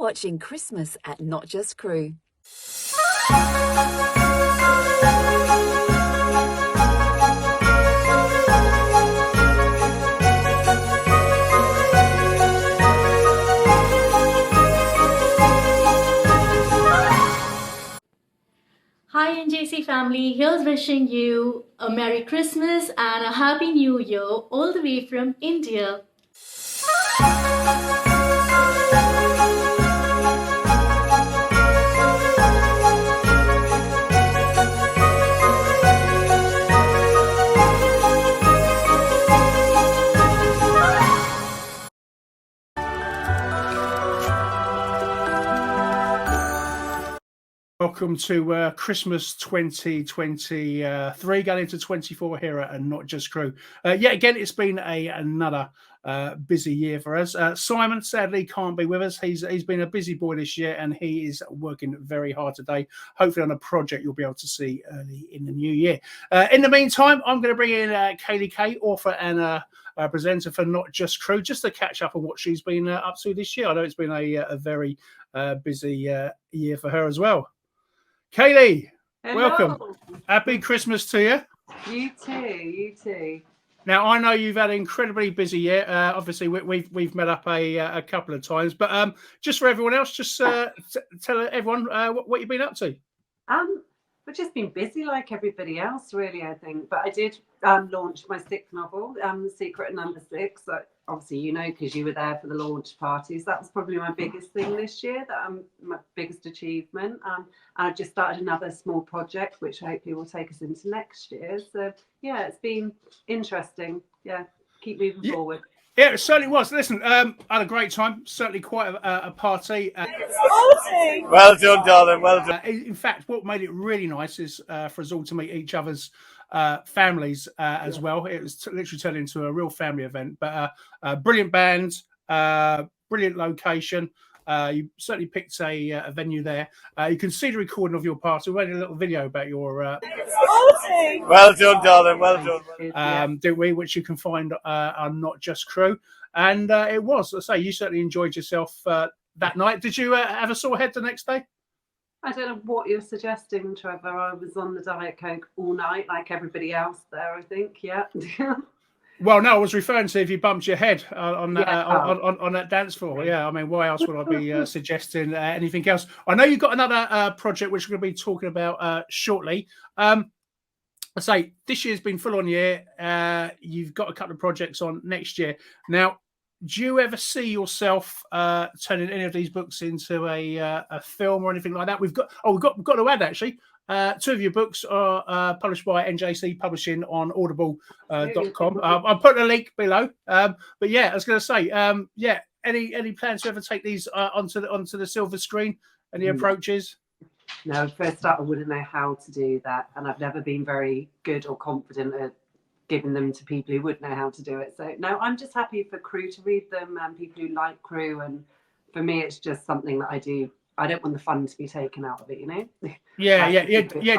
watching Christmas at Not Just Crew. Hi NJC family, here's wishing you a Merry Christmas and a Happy New Year all the way from India. Welcome to Christmas 2023, going into 24 here at Not Just Crew. Yet again, it's been another busy year for us. Simon sadly can't be with us. He's been a busy boy this year and he is working very hard today, hopefully on a project you'll be able to see early in the new year. In the meantime, I'm going to bring in Kaylee Kay, author and presenter for Not Just Crew, just to catch up on what she's been up to this year. I know it's been a very busy year for her as well. Kaylee, hello. Welcome. Happy Christmas to you. You too. Now, I know you've had an incredibly busy year. Obviously, we've met up a couple of times, but just for everyone else, just tell everyone what you've been up to. We've just been busy like everybody else, really, I think. But I did launch my sixth novel, The Secret of Number 6. So obviously, you know, because you were there for the launch parties. That was probably my biggest thing this year, my biggest achievement. And I've just started another small project, which hopefully will take us into next year. So, yeah, it's been interesting. Yeah, keep moving forward. Yeah, it certainly was. Listen, I had a great time. Certainly quite a party. Well done, darling. Well done. In fact, what made it really nice is for us all to meet each other's families as well. It was literally turned into a real family event. But brilliant band, brilliant location. You certainly picked a venue there. You can see the recording of your party. We made a little video about your well done, darling. Well done. Do we, which you can find on Not Just Crew. And it was, I say, you certainly enjoyed yourself that night. Did you have a sore head the next day? I don't know what you're suggesting, Trevor. I was on the Diet Coke all night, like everybody else there, I think. Yeah. Well, no, I was referring to if you bumped your head on that dance floor. Yeah, I mean, why else would I be suggesting anything else? I know you've got another project which we're going to be talking about shortly. I say this year's been full on year. You've got a couple of projects on next year. Now, do you ever see yourself turning any of these books into a film or anything like that? We've got to add actually. Two of your books are published by NJC Publishing on audible.com. I'll put a link below. But yeah, I was going to say, any plans to ever take these onto the silver screen? Any approaches? No, first up, I wouldn't know how to do that. And I've never been very good or confident at giving them to people who would know how to do it. So no, I'm just happy for crew to read them and people who like crew. And for me, it's just something that I do. I don't want the fun to be taken out of it, you know? Yeah.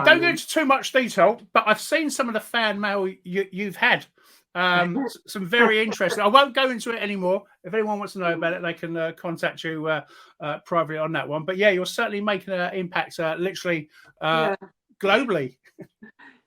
Don't go into too much detail, but I've seen some of the fan mail you've had. Some very interesting. I won't go into it anymore. If anyone wants to know about it, they can contact you privately on that one. But yeah, you're certainly making an impact, literally globally.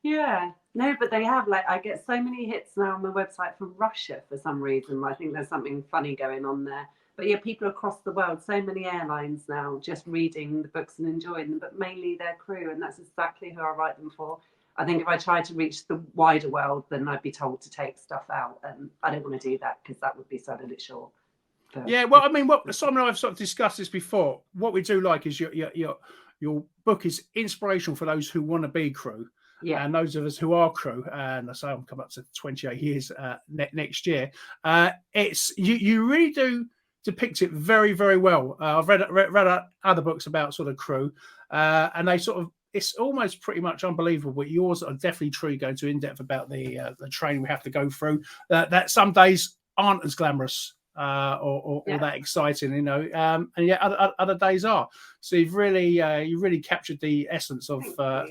Yeah. No, but they have. Like, I get so many hits now on my website from Russia for some reason. I think there's something funny going on there. But yeah, people across the world, so many airlines now just reading the books and enjoying them, but mainly their crew. And that's exactly who I write them for. I think if I tried to reach the wider world, then I'd be told to take stuff out. And I don't want to do that because that would be selling it short. Yeah, well, I mean, Simon and I have sort of discussed this before. What we do like is your book is inspirational for those who want to be crew. Yeah. And those of us who are crew, and I say I'm coming up to 28 years next year. It's you really do depict it very, very well. I've read other books about sort of crew, and they sort of, it's almost pretty much unbelievable. But yours are definitely true, going to in depth about the training we have to go through. That some days aren't as glamorous or that exciting, you know, and yet other days are. So you've really captured the essence of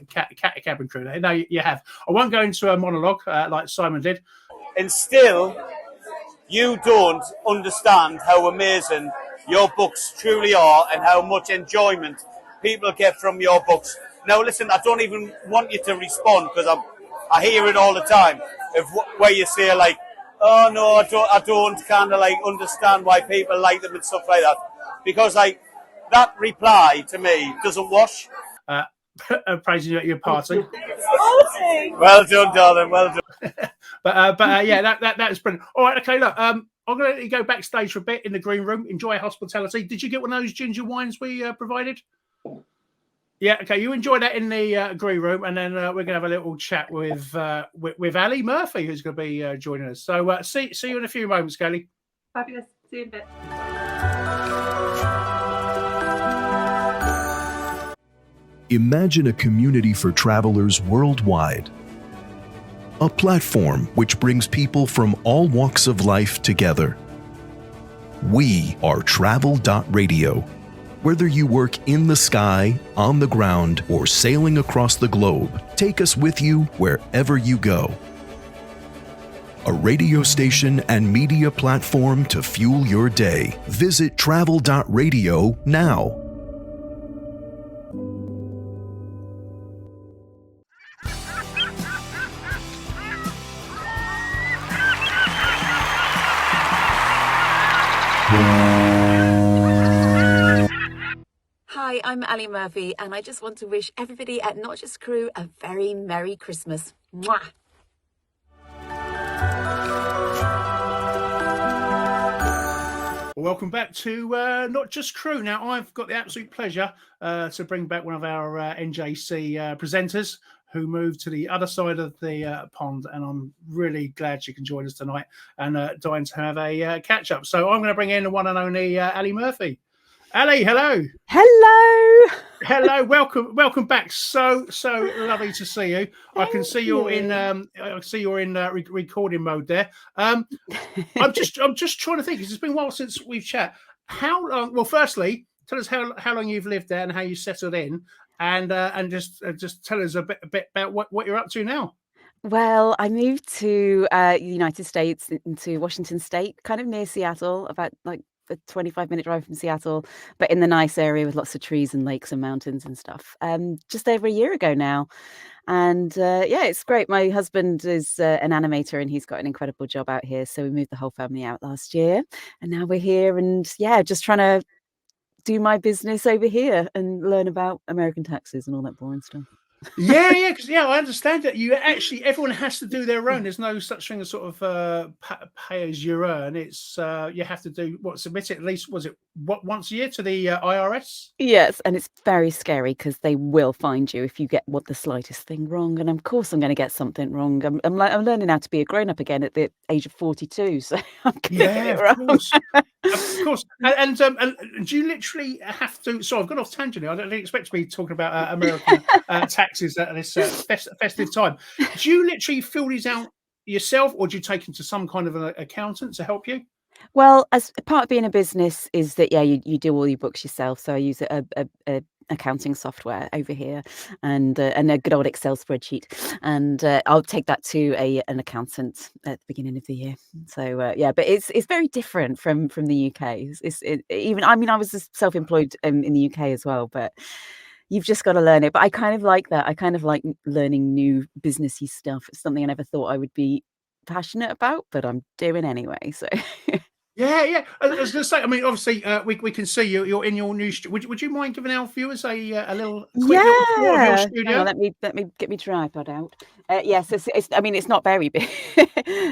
cabin crew. No, you have. I won't go into a monologue like Simon did. And still, you don't understand how amazing your books truly are and how much enjoyment people get from your books. Now, listen, I don't even want you to respond because I hear it all the time where you say like, oh no, I don't kind of like understand why people like them and stuff like that, because like that reply to me doesn't wash. Praising you at your party. Well done, darling. Well done. but yeah, that is brilliant. All right, okay. Look, I'm going to let you go backstage for a bit in the green room. Enjoy hospitality. Did you get one of those ginger wines we provided? Yeah, okay. You enjoy that in the green room, and then we're going to have a little chat with Ali Murphy, who's going to be joining us. So see you in a few moments, Kelly. Fabulous. See you in a bit. Imagine a community for travelers worldwide. A platform which brings people from all walks of life together. We are Travel.radio. Whether you work in the sky, on the ground, or sailing across the globe, take us with you wherever you go. A radio station and media platform to fuel your day. Visit Travel.radio now. Hi, I'm Ali Murphy, and I just want to wish everybody at Not Just Crew a very Merry Christmas. Mwah! Welcome back to Not Just Crew. Now, I've got the absolute pleasure to bring back one of our NJC presenters who moved to the other side of the pond, and I'm really glad she can join us tonight and dying to have a catch-up. So I'm going to bring in the one and only Ali Murphy. Ali, hello. Hello. Welcome back. So lovely to see you. I can see you're in recording mode there. I'm just trying to think, because it's been a while since we've chat. How long? Well, firstly, tell us how long you've lived there and how you settled in, and just tell us a bit about what you're up to now. Well, I moved to the United States, into Washington State, kind of near Seattle, about like a 25-minute drive from Seattle, but in the nice area with lots of trees and lakes and mountains and stuff. Just over a year ago now. And yeah, it's great. My husband is an animator, and he's got an incredible job out here. So we moved the whole family out last year, and now we're here, and yeah, just trying to do my business over here and learn about American taxes and all that boring stuff. Yeah, because I understand that everyone has to do their own. There's no such thing as sort of pay as you earn. It's you have to submit it at least, was it once a year to the IRS? Yes, and it's very scary because they will find you if you get the slightest thing wrong. And of course, I'm going to get something wrong. I'm learning how to be a grown up again at the age of 42, so I'm going to get it wrong. Of course. And do you literally have to? So I've gone off tangent here. I didn't expect to be talking about American taxes at this festive time. Do you literally fill these out yourself, or do you take them to some kind of an accountant to help you? Well, as part of being a business is that, you do all your books yourself. So I use a accounting software over here, and a good old Excel spreadsheet, and I'll take that to an accountant at the beginning of the year. So yeah, but it's very different from the UK. I was self-employed in the UK as well, but you've just got to learn it. But I kind of like that. I kind of like learning new businessy stuff. It's something I never thought I would be passionate about, but I'm doing anyway. So yeah. I was going to say, I mean, obviously, we can see you're in your new studio. Would you mind giving our viewers a little quick little tour of your studio? On, let me get my tripod out. Yes, it's not very big.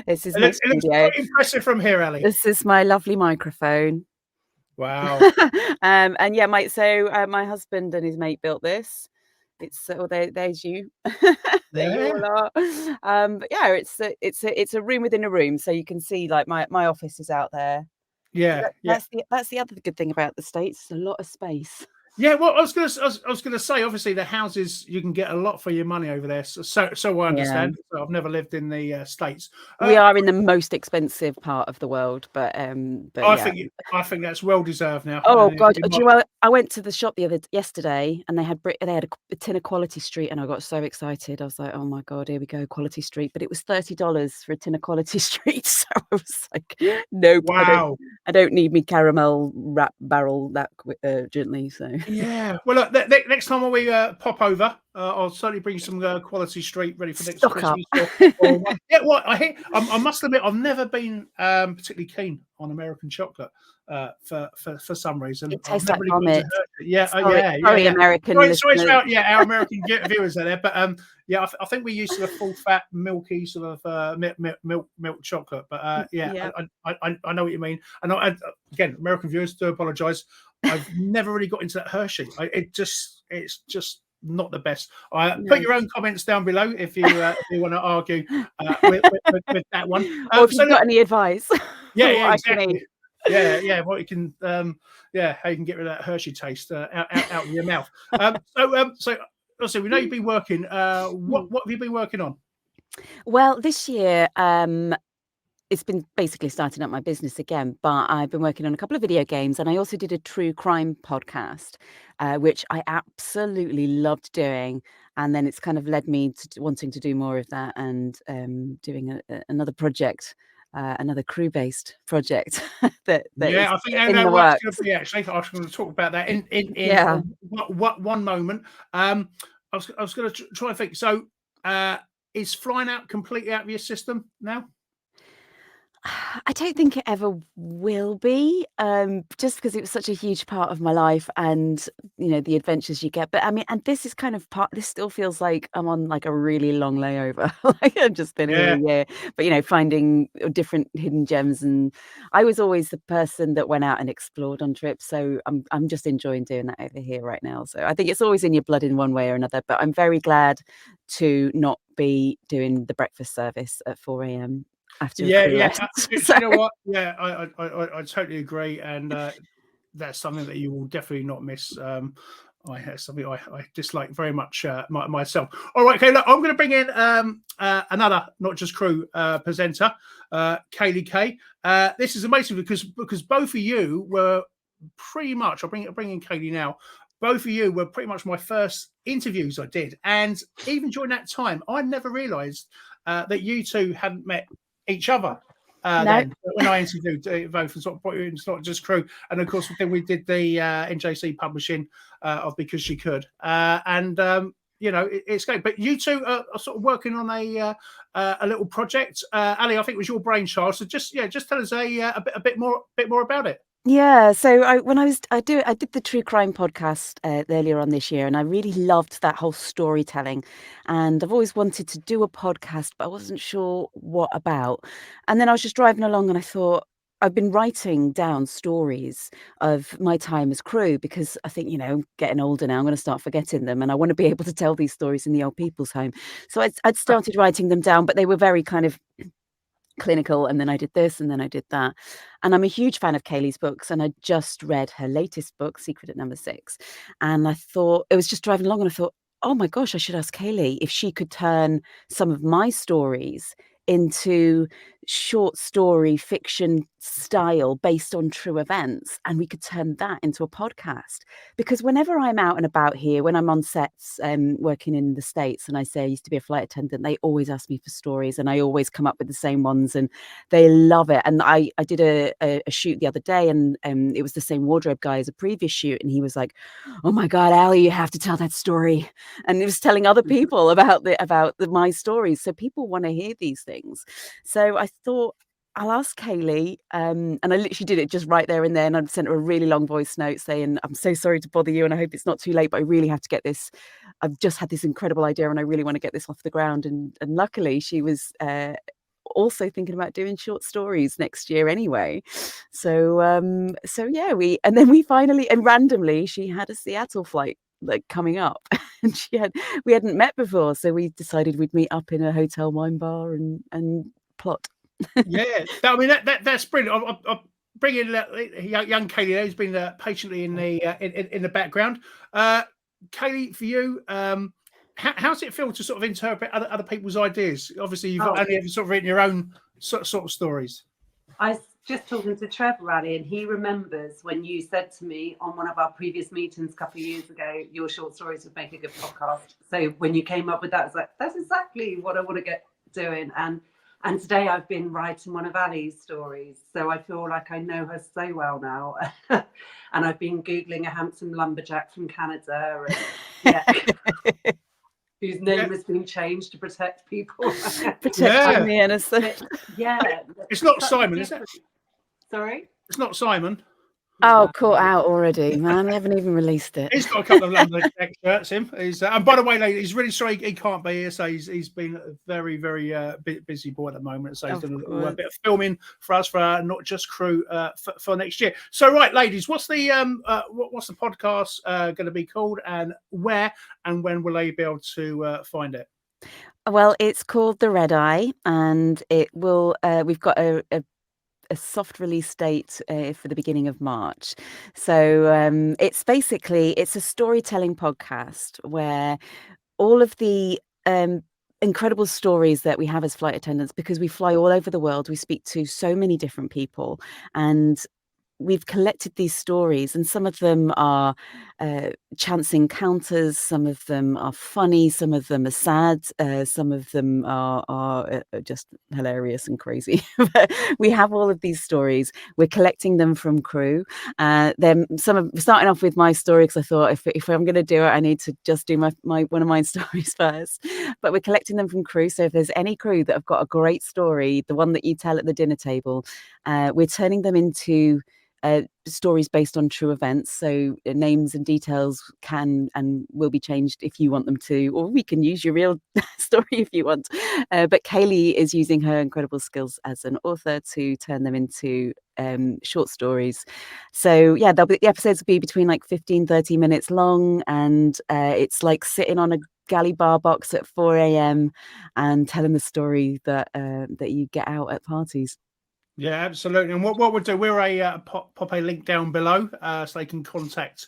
This is my studio. It looks quite impressive from here, Ali. This is my lovely microphone. Wow. And yeah, my husband and his mate built this. There's you. There you all are. But yeah, it's a room within a room, so you can see like my office is out there. Yeah, That's the other good thing about the States. It's a lot of space. Yeah, well, I was going to say, obviously, the houses, you can get a lot for your money over there. So I understand. So I've never lived in the States. We are in the most expensive part of the world, but I yeah. think that's well deserved now. Oh God! Do you know, I went to the shop yesterday, and they had a tin of Quality Street, and I got so excited. I was like, "Oh my God, here we go, Quality Street!" But it was $30 for a tin of Quality Street, so I was like, "Nope, wow, I don't need me caramel wrap barrel that urgently." So yeah. Well, look, next time we pop over, I'll certainly bring some Quality Street ready for next stock Christmas. up. Yeah, well, I must admit, I've never been particularly keen on American chocolate for some reason. It tastes I've like never really vomit. Yeah, Sorry, American Sorry listeners. about our American viewers out there, but yeah, I think we're used to the full fat, milky sort of milk chocolate. But yeah, I know what you mean. And again, American viewers, do apologise. I've never really got into that Hershey. It's just not the best. Put your own comments down below if you want to argue with that one. Or if you've got any advice. Yeah, exactly. Yeah, what you can, how you can get rid of that Hershey taste out of your mouth. So we know you've been working. What have you been working on? Well, this year, it's been basically starting up my business again, but I've been working on a couple of video games, and I also did a true crime podcast, which I absolutely loved doing. And then it's kind of led me to wanting to do more of that, and doing another project, another crew-based project that I think I know what it's going to be. Actually, I was going to talk about that in one moment. I was going to try and think. So, is flying out completely out of your system now? I don't think it ever will be, just because it was such a huge part of my life, and the adventures you get. But I mean, and this is kind of this still feels like I'm on like a really long layover. Like I've just been here a year, but finding different hidden gems. And I was always the person that went out and explored on trips, so I'm just enjoying doing that over here right now. So I think it's always in your blood in one way or another. But I'm very glad to not be doing the breakfast service at 4 a.m. after You know what? Yeah, I totally agree, and that's something that you will definitely not miss. Something I dislike very much myself. All right, okay, look, I'm going to bring in another Not Just Crew presenter, Kaylee K. This is amazing because both of you were pretty much. I'll bring in Kaylee now. Both of you were pretty much my first interviews I did, and even during that time, I never realised that you two hadn't met each other then when I interviewed both and sort of It's Not Just Crew, and of course then we did the NJC publishing of Because She Could, it's great. But you two are sort of working on a little project. Ali, I think it was your brainchild, so just tell us a bit more about it. Yeah, so I did the true crime podcast earlier on this year, and I really loved that whole storytelling. And I've always wanted to do a podcast, but I wasn't sure what about. And then I was just driving along, and I thought, I've been writing down stories of my time as crew, because I think, getting older now, I'm going to start forgetting them, and I want to be able to tell these stories in the old people's home. So I'd started writing them down, but they were very kind of clinical, and then I did this, and then I did that. And I'm a huge fan of Kaylee's books, and I just read her latest book, Secret at Number 6. And I thought, it was just driving along, and I thought, oh my gosh, I should ask Kaylee if she could turn some of my stories into short story fiction style based on true events, and we could turn that into a podcast. Because whenever I'm out and about here, when I'm on sets working in the States, and I say I used to be a flight attendant, they always ask me for stories, and I always come up with the same ones, and they love it. And I did a shoot the other day, and it was the same wardrobe guy as a previous shoot, and he was like, oh my God, Ali, you have to tell that story. And he was telling other people about my stories, so people want to hear these things. So I thought, I'll ask Kaylee, and I literally did it just right there and then. I sent her a really long voice note saying, I'm so sorry to bother you, and I hope it's not too late, but I really have to get this. I've just had this incredible idea, and I really want to get this off the ground. And luckily, she was also thinking about doing short stories next year anyway. So yeah, we finally, and randomly, she had a Seattle flight like coming up, and we hadn't met before, so we decided we'd meet up in a hotel wine bar and plot. Yeah, I mean that's brilliant. bring in young Kaylee there, who's been patiently in the background. Kaylee, for you, how's it feel to sort of interpret other people's ideas? Obviously, you've only ever sort of written your own sort of stories. I was just talking to Trevor, Ali, and he remembers when you said to me on one of our previous meetings a couple of years ago, your short stories would make a good podcast. So when you came up with that, I was like, that's exactly what I want to get doing. And today I've been writing one of Ali's stories. So I feel like I know her so well now. And I've been Googling a handsome lumberjack from Canada. And, whose name has been changed to protect people. Protecting the innocent. Yeah. It's not Simon, is it? Sorry? It's not Simon. Oh, caught out already, man. They haven't even released it. He's got a couple of lumberjack shirts, him. And by the way, ladies, he's really sorry he can't be here. So he's been a very, very busy boy at the moment. So he's doing a bit of filming for us for Not Just Crew for next year. So, right, ladies, what's the podcast going to be called, and where and when will they be able to find it? Well, it's called The Red Eye, and it will. We've got a soft release date for the beginning of March. So it's a storytelling podcast where all of the incredible stories that we have as flight attendants, because we fly all over the world, we speak to so many different people, and we've collected these stories, and some of them are chance encounters, some of them are funny, some of them are sad, some of them are just hilarious and crazy. But we have all of these stories. We're collecting them from crew. Then starting off with my story, because I thought if I'm going to do it, I need to just do my one of my stories first. But we're collecting them from crew. So if there's any crew that have got a great story, the one that you tell at the dinner table, we're turning them into stories based on true events. So names and details can and will be changed if you want them to, or we can use your real story if you want. But Kaylee is using her incredible skills as an author to turn them into short stories. So yeah, the episodes will be between like 15-30 minutes long, and it's like sitting on a galley bar box at 4 a.m. and telling the story that you get out at parties. Yeah, absolutely. And what we'll do, we'll pop a link down below so they can contact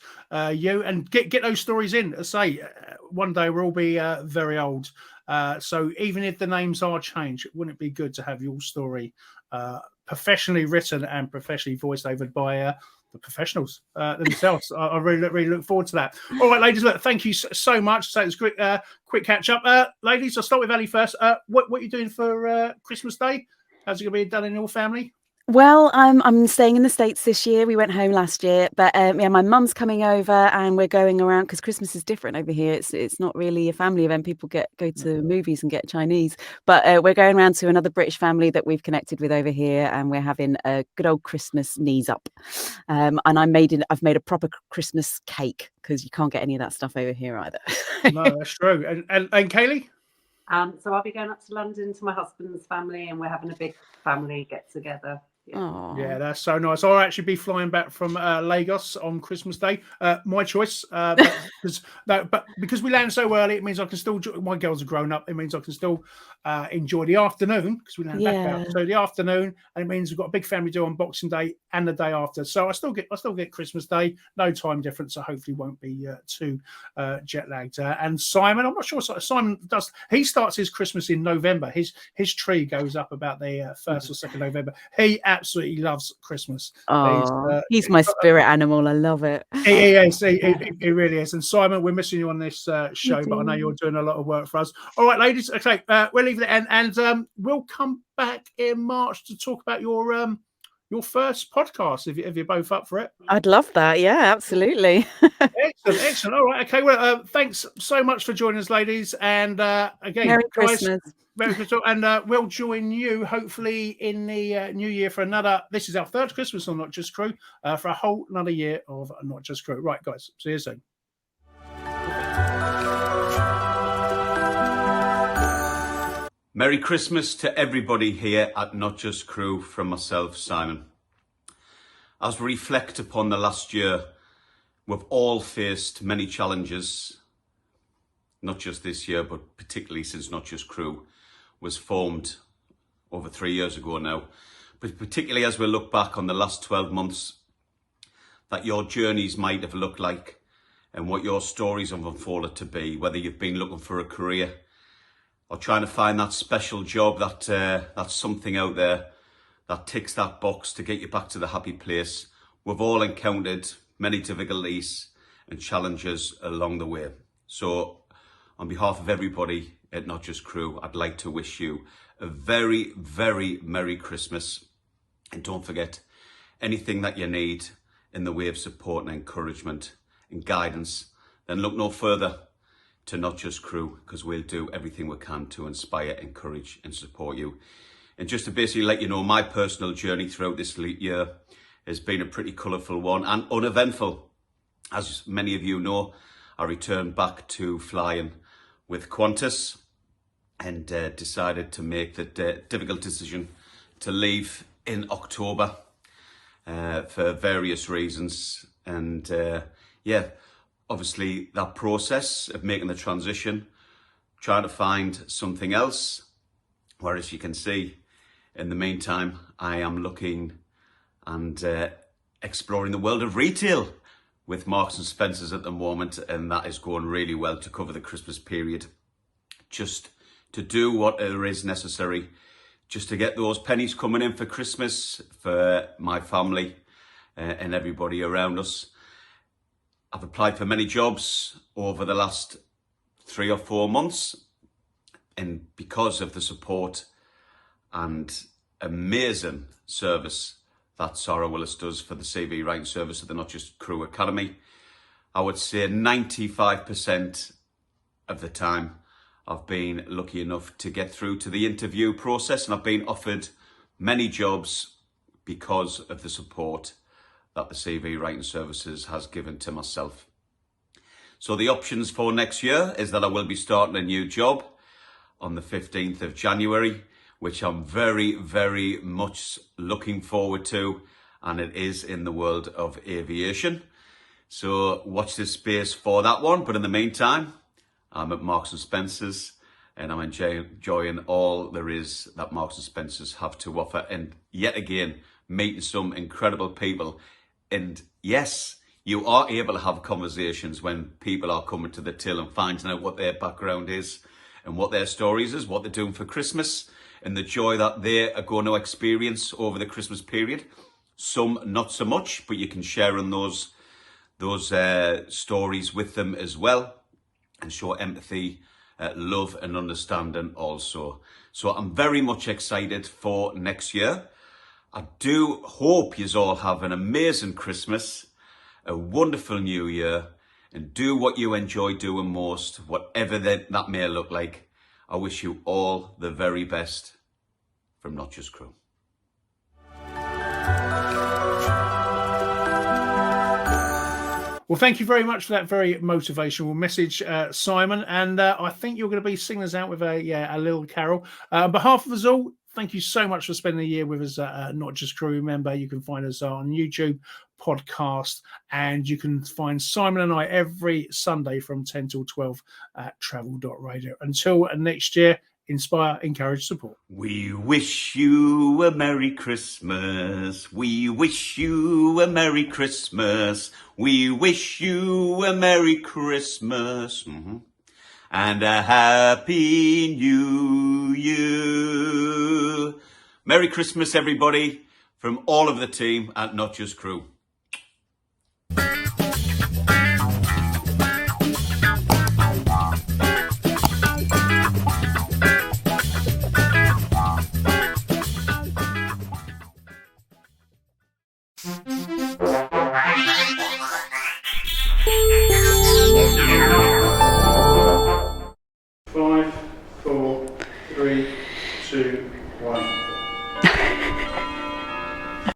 you and get those stories in. As I say, one day we'll all be very old. So even if the names are changed, wouldn't it be good to have your story professionally written and professionally voiced over by the professionals themselves? I really look forward to that. All right, ladies, look, thank you so much. So it's a quick catch up. Ladies, I'll start with Ali first. What are you doing for Christmas Day? How's it going to be done in your family? Well, I'm staying in the States this year. We went home last year, but yeah, my mum's coming over, and we're going around because Christmas is different over here. It's not really a family event. People go to movies and get Chinese, but we're going around to another British family that we've connected with over here, and we're having a good old Christmas knees up. And I've made a proper Christmas cake because you can't get any of that stuff over here either. No, that's true. And Kaylee? So I'll be going up to London to my husband's family, and we're having a big family get together. Yeah, that's so nice. I'll actually be flying back from Lagos on Christmas Day. My choice, but because we land so early, it means I can still. My girls are grown up. It means I can still enjoy the afternoon because we land back out. So the afternoon, and it means we've got a big family do on Boxing Day and the day after. So I still get Christmas Day. No time difference, so hopefully won't be too jet lagged. And Simon, I'm not sure. Simon does. He starts his Christmas in November. His tree goes up about the 1st or 2nd November. He absolutely loves Christmas. Oh, he's my spirit animal. I love it. He is. He really is. And Simon, we're missing you on this show, but I know you're doing a lot of work for us. All right, ladies. Okay, we'll leave it at and we'll come back in March to talk about your first podcast if you're both up for it. I'd love that. Yeah, absolutely. Excellent. All right. Okay. Well, thanks so much for joining us, ladies. And again, Merry Christmas. Merry Christmas. And we'll join you hopefully in the new year for another. This is our 3rd Christmas on Not Just Crew for a whole another year of Not Just Crew. Right, guys. See you soon. Merry Christmas to everybody here at Not Just Crew from myself, Simon. As we reflect upon the last year, we've all faced many challenges, not just this year, but particularly since Not Just Crew was formed over 3 years ago now. but particularly as we look back on the last 12 months, that your journeys might have looked like and what your stories have unfolded to be, whether you've been looking for a career or trying to find that special job, that's something out there that ticks that box to get you back to the happy place. We've all encountered many difficulties and challenges along the way. So on behalf of everybody at Not Just Crew, I'd like to wish you a very, very Merry Christmas. And don't forget, anything that you need in the way of support and encouragement and guidance, then look no further to Not Just Crew, because we'll do everything we can to inspire, encourage and support you. And just to basically let you know, my personal journey throughout this year has been a pretty colourful one and uneventful. As many of you know, I returned back to flying with Qantas and decided to make the difficult decision to leave in October for various reasons. And yeah, obviously that process of making the transition, trying to find something else, whereas you can see, in the meantime, I am looking and exploring the world of retail with Marks and Spencer's at the moment, and that is going really well to cover the Christmas period. Just to do what is necessary, just to get those pennies coming in for Christmas for my family and everybody around us. I've applied for many jobs over the last 3 or 4 months, and because of the support and amazing service that Sarah Willis does for the CV writing service at the Not Just Crew Academy, I would say 95% of the time I've been lucky enough to get through to the interview process, and I've been offered many jobs because of the support that the CV writing services has given to myself. So the options for next year is that I will be starting a new job on the 15th of January, which I'm very, very much looking forward to, and it is in the world of aviation. So watch this space for that one. But in the meantime, I'm at Marks and Spencer's, and I'm enjoying all there is that Marks and Spencer's have to offer. And yet again, meeting some incredible people. And yes, you are able to have conversations when people are coming to the till and finding out what their background is and what their stories is, what they're doing for Christmas, and the joy that they are going to experience over the Christmas period. Some not so much, but you can share in those stories with them as well, and show empathy, love and understanding also. So I'm very much excited for next year. I do hope you all have an amazing Christmas, a wonderful new year, and do what you enjoy doing most, whatever that may look like. I wish you all the very best from Not Just Crew. Well, thank you very much for that very motivational message, Simon. And I think you're going to be singing us out with a little carol. On behalf of us all, thank you so much for spending the year with us at Not Just Crew. Remember, you can find us on YouTube, podcast, and you can find Simon and I every Sunday from 10 till 12 at travel.radio. Until next year, inspire, encourage, support. We wish you a Merry Christmas. We wish you a Merry Christmas. We wish you a Merry Christmas. And a Happy New Year. Merry Christmas, everybody, from all of the team at Not Just Crew. Five, four, three, two, one.